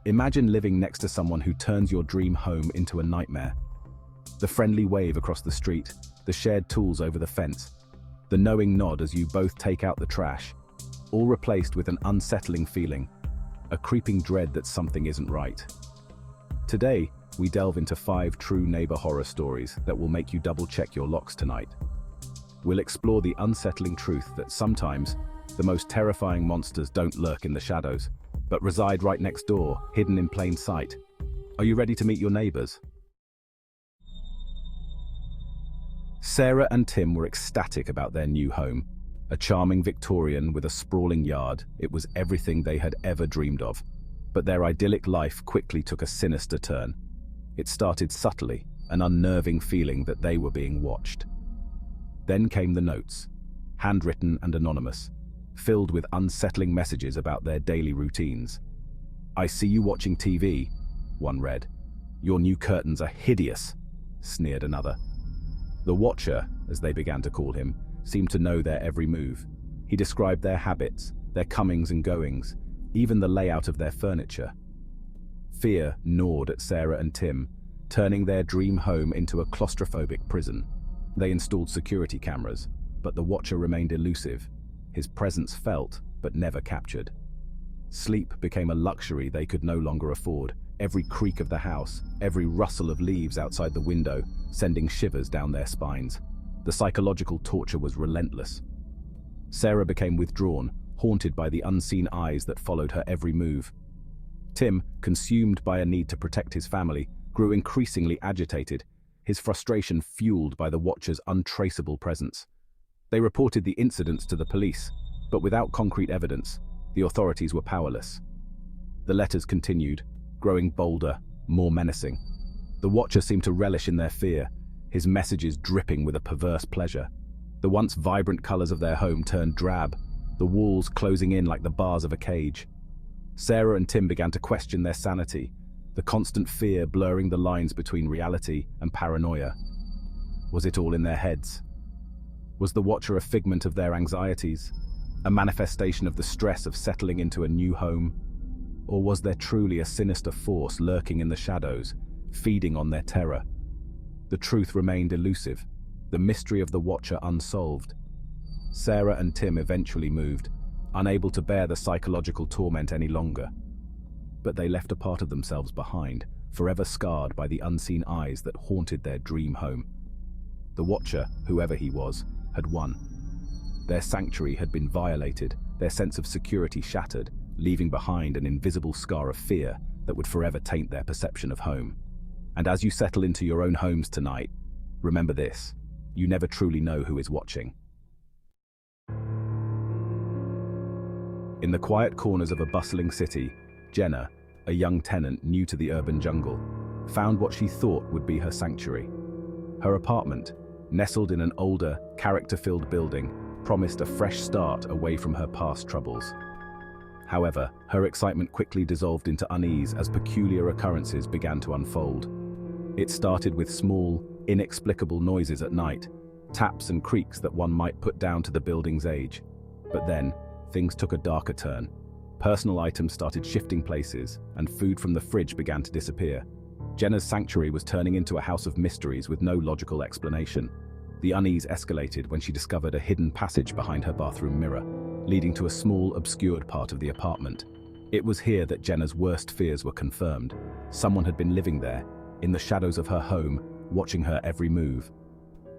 Imagine living next to someone who turns your dream home into a nightmare. The friendly wave across the street, the shared tools over the fence, the knowing nod as you both take out the trash, all replaced with an unsettling feeling, a creeping dread that something isn't right. Today, we delve into 5 true neighbor horror stories that will make you double-check your locks tonight. We'll explore the unsettling truth that sometimes the most terrifying monsters don't lurk in the shadows, but reside right next door, hidden in plain sight. Are you ready to meet your neighbors? Sarah and Tim were ecstatic about their new home. A charming Victorian with a sprawling yard, it was everything they had ever dreamed of. But their idyllic life quickly took a sinister turn. It started subtly, an unnerving feeling that they were being watched. Then came the notes, handwritten and anonymous, filled with unsettling messages about their daily routines. "I see you watching TV," one read. "Your new curtains are hideous," sneered another. The Watcher, as they began to call him, seemed to know their every move. He described their habits, their comings and goings, even the layout of their furniture. Fear gnawed at Sarah and Tim, turning their dream home into a claustrophobic prison. They installed security cameras, but the Watcher remained elusive, his presence felt but never captured. Sleep became a luxury they could no longer afford, every creak of the house, every rustle of leaves outside the window, sending shivers down their spines. The psychological torture was relentless. Sarah became withdrawn, haunted by the unseen eyes that followed her every move. Tim, consumed by a need to protect his family, grew increasingly agitated, his frustration fueled by the Watcher's untraceable presence. They reported the incidents to the police, but without concrete evidence, the authorities were powerless. The letters continued, growing bolder, more menacing. The Watcher seemed to relish in their fear, his messages dripping with a perverse pleasure. The once vibrant colors of their home turned drab, the walls closing in like the bars of a cage. Sarah and Tim began to question their sanity, the constant fear blurring the lines between reality and paranoia. Was it all in their heads? Was the Watcher a figment of their anxieties, a manifestation of the stress of settling into a new home? Or was there truly a sinister force lurking in the shadows, feeding on their terror? The truth remained elusive, the mystery of the Watcher unsolved. Sarah and Tim eventually moved, unable to bear the psychological torment any longer. But they left a part of themselves behind, forever scarred by the unseen eyes that haunted their dream home. The Watcher, whoever he was, had won. Their sanctuary had been violated, their sense of security shattered, leaving behind an invisible scar of fear that would forever taint their perception of home. And as you settle into your own homes tonight, remember this: you never truly know who is watching. In the quiet corners of a bustling city, Jenna, a young tenant new to the urban jungle, found what she thought would be her sanctuary. Her apartment, nestled in an older, character-filled building, promised a fresh start away from her past troubles. However, her excitement quickly dissolved into unease as peculiar occurrences began to unfold. It started with small, inexplicable noises at night, taps and creaks that one might put down to the building's age. But then, things took a darker turn. Personal items started shifting places, and food from the fridge began to disappear. Jenna's sanctuary was turning into a house of mysteries with no logical explanation. The unease escalated when she discovered a hidden passage behind her bathroom mirror, leading to a small, obscured part of the apartment. It was here that Jenna's worst fears were confirmed. Someone had been living there, in the shadows of her home, watching her every move.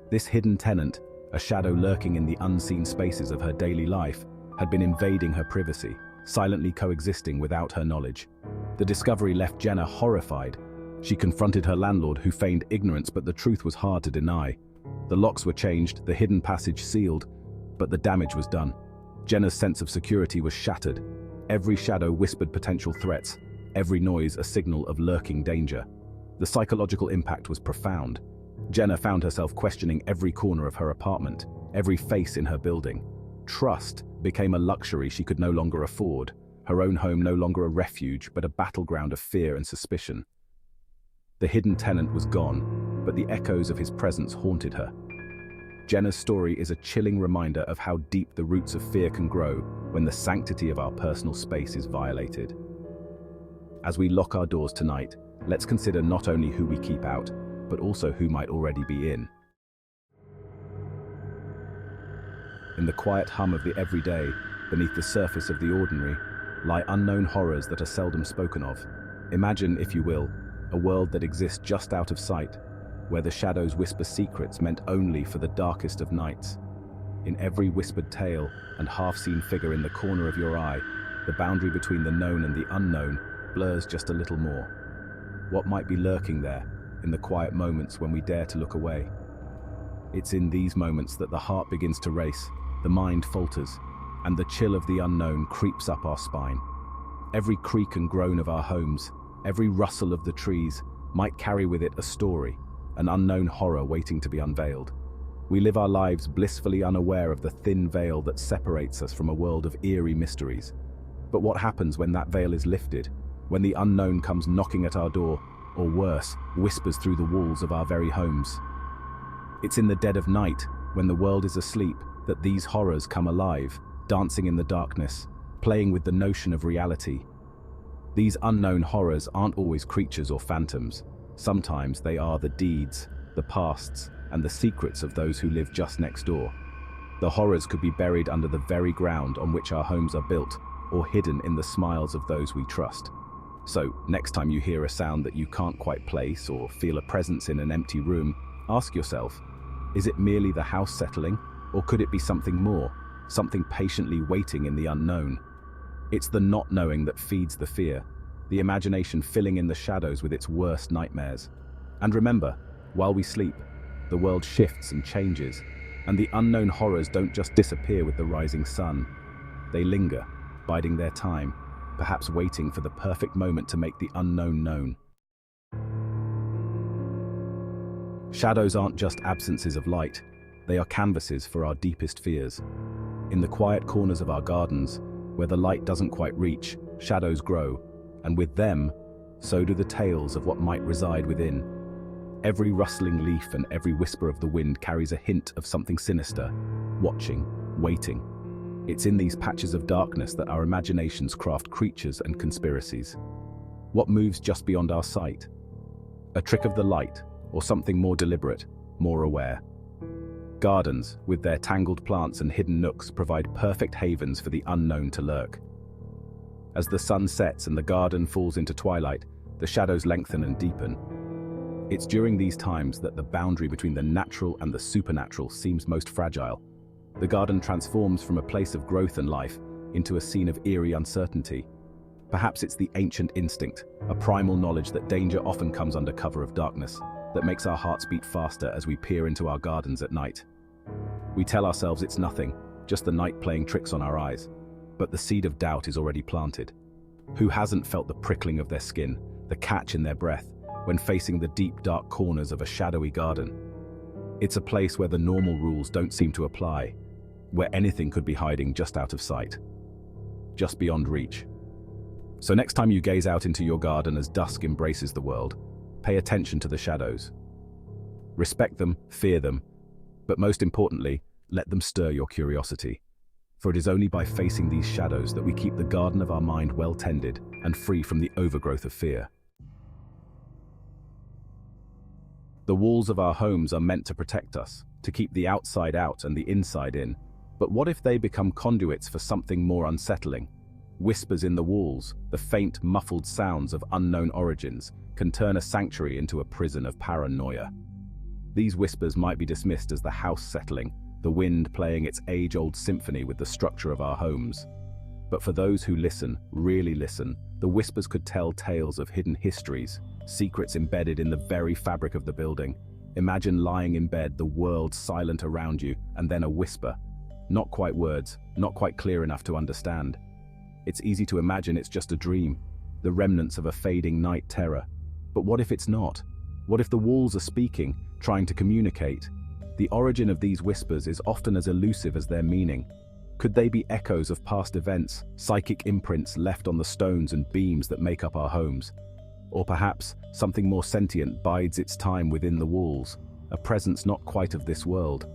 This hidden tenant, a shadow lurking in the unseen spaces of her daily life, had been invading her privacy, silently coexisting without her knowledge. The discovery left Jenna horrified. She confronted her landlord, who feigned ignorance, but the truth was hard to deny. The locks were changed, the hidden passage sealed, but the damage was done. Jenna's sense of security was shattered. Every shadow whispered potential threats, every noise a signal of lurking danger. The psychological impact was profound. Jenna found herself questioning every corner of her apartment, every face in her building. Trust became a luxury she could no longer afford, her own home no longer a refuge, but a battleground of fear and suspicion. The hidden tenant was gone, but the echoes of his presence haunted her. Jenna's story is a chilling reminder of how deep the roots of fear can grow when the sanctity of our personal space is violated. As we lock our doors tonight, let's consider not only who we keep out, but also who might already be in. In the quiet hum of the everyday, beneath the surface of the ordinary, lie unknown horrors that are seldom spoken of. Imagine, if you will, a world that exists just out of sight, where the shadows whisper secrets meant only for the darkest of nights. In every whispered tale and half-seen figure in the corner of your eye, the boundary between the known and the unknown blurs just a little more. What might be lurking there, in the quiet moments when we dare to look away? It's in these moments that the heart begins to race, the mind falters, and the chill of the unknown creeps up our spine. Every creak and groan of our homes, every rustle of the trees, might carry with it a story, an unknown horror waiting to be unveiled. We live our lives blissfully unaware of the thin veil that separates us from a world of eerie mysteries. But what happens when that veil is lifted, when the unknown comes knocking at our door, or worse, whispers through the walls of our very homes? It's in the dead of night, when the world is asleep, that these horrors come alive, dancing in the darkness, playing with the notion of reality. These unknown horrors aren't always creatures or phantoms. Sometimes they are the deeds, the pasts, and the secrets of those who live just next door. The horrors could be buried under the very ground on which our homes are built, or hidden in the smiles of those we trust. So, next time you hear a sound that you can't quite place or feel a presence in an empty room, ask yourself, is it merely the house settling, or could it be something more, something patiently waiting in the unknown? It's the not knowing that feeds the fear, the imagination filling in the shadows with its worst nightmares. And remember, while we sleep, the world shifts and changes, and the unknown horrors don't just disappear with the rising sun. They linger, biding their time, perhaps waiting for the perfect moment to make the unknown known. Shadows aren't just absences of light, they are canvases for our deepest fears. In the quiet corners of our gardens, where the light doesn't quite reach, shadows grow, and with them, so do the tales of what might reside within. Every rustling leaf and every whisper of the wind carries a hint of something sinister, watching, waiting. It's in these patches of darkness that our imaginations craft creatures and conspiracies. What moves just beyond our sight? A trick of the light, or something more deliberate, more aware? Gardens, with their tangled plants and hidden nooks, provide perfect havens for the unknown to lurk. As the sun sets and the garden falls into twilight, the shadows lengthen and deepen. It's during these times that the boundary between the natural and the supernatural seems most fragile. The garden transforms from a place of growth and life into a scene of eerie uncertainty. Perhaps it's the ancient instinct, a primal knowledge that danger often comes under cover of darkness, that makes our hearts beat faster as we peer into our gardens at night. We tell ourselves it's nothing, just the night playing tricks on our eyes. But the seed of doubt is already planted. Who hasn't felt the prickling of their skin, the catch in their breath, when facing the deep, dark corners of a shadowy garden? It's a place where the normal rules don't seem to apply, where anything could be hiding just out of sight, just beyond reach. So next time you gaze out into your garden as dusk embraces the world, pay attention to the shadows. Respect them, fear them, but most importantly, let them stir your curiosity. For it is only by facing these shadows that we keep the garden of our mind well tended and free from the overgrowth of fear. The walls of our homes are meant to protect us, to keep the outside out and the inside in. But what if they become conduits for something more unsettling? Whispers in the walls, the faint, muffled sounds of unknown origins, can turn a sanctuary into a prison of paranoia. These whispers might be dismissed as the house settling, the wind playing its age-old symphony with the structure of our homes. But for those who listen, really listen, the whispers could tell tales of hidden histories, secrets embedded in the very fabric of the building. Imagine lying in bed, the world silent around you, and then a whisper. Not quite words, not quite clear enough to understand. It's easy to imagine it's just a dream, the remnants of a fading night terror. But what if it's not? What if the walls are speaking, trying to communicate? The origin of these whispers is often as elusive as their meaning. Could they be echoes of past events, psychic imprints left on the stones and beams that make up our homes? Or perhaps something more sentient bides its time within the walls, a presence not quite of this world.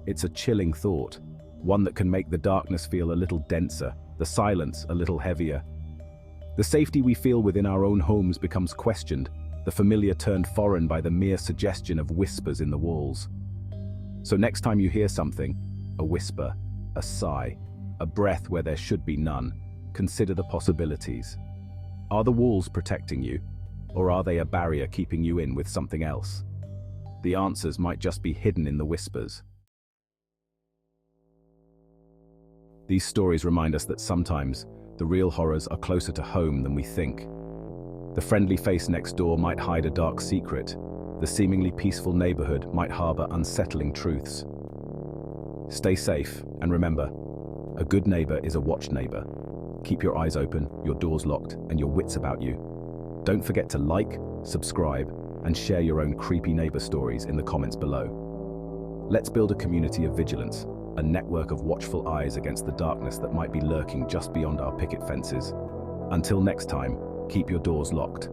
It's a chilling thought, one that can make the darkness feel a little denser, the silence a little heavier. The safety we feel within our own homes becomes questioned, the familiar turned foreign by the mere suggestion of whispers in the walls. So next time you hear something, a whisper, a sigh, a breath where there should be none, consider the possibilities. Are the walls protecting you, or are they a barrier keeping you in with something else? The answers might just be hidden in the whispers. These stories remind us that sometimes the real horrors are closer to home than we think. The friendly face next door might hide a dark secret. The seemingly peaceful neighborhood might harbor unsettling truths. Stay safe, and remember, a good neighbor is a watched neighbor. Keep your eyes open, your doors locked, and your wits about you. Don't forget to like, subscribe, and share your own creepy neighbor stories in the comments below. Let's build a community of vigilance, a network of watchful eyes against the darkness that might be lurking just beyond our picket fences. Until next time, keep your doors locked.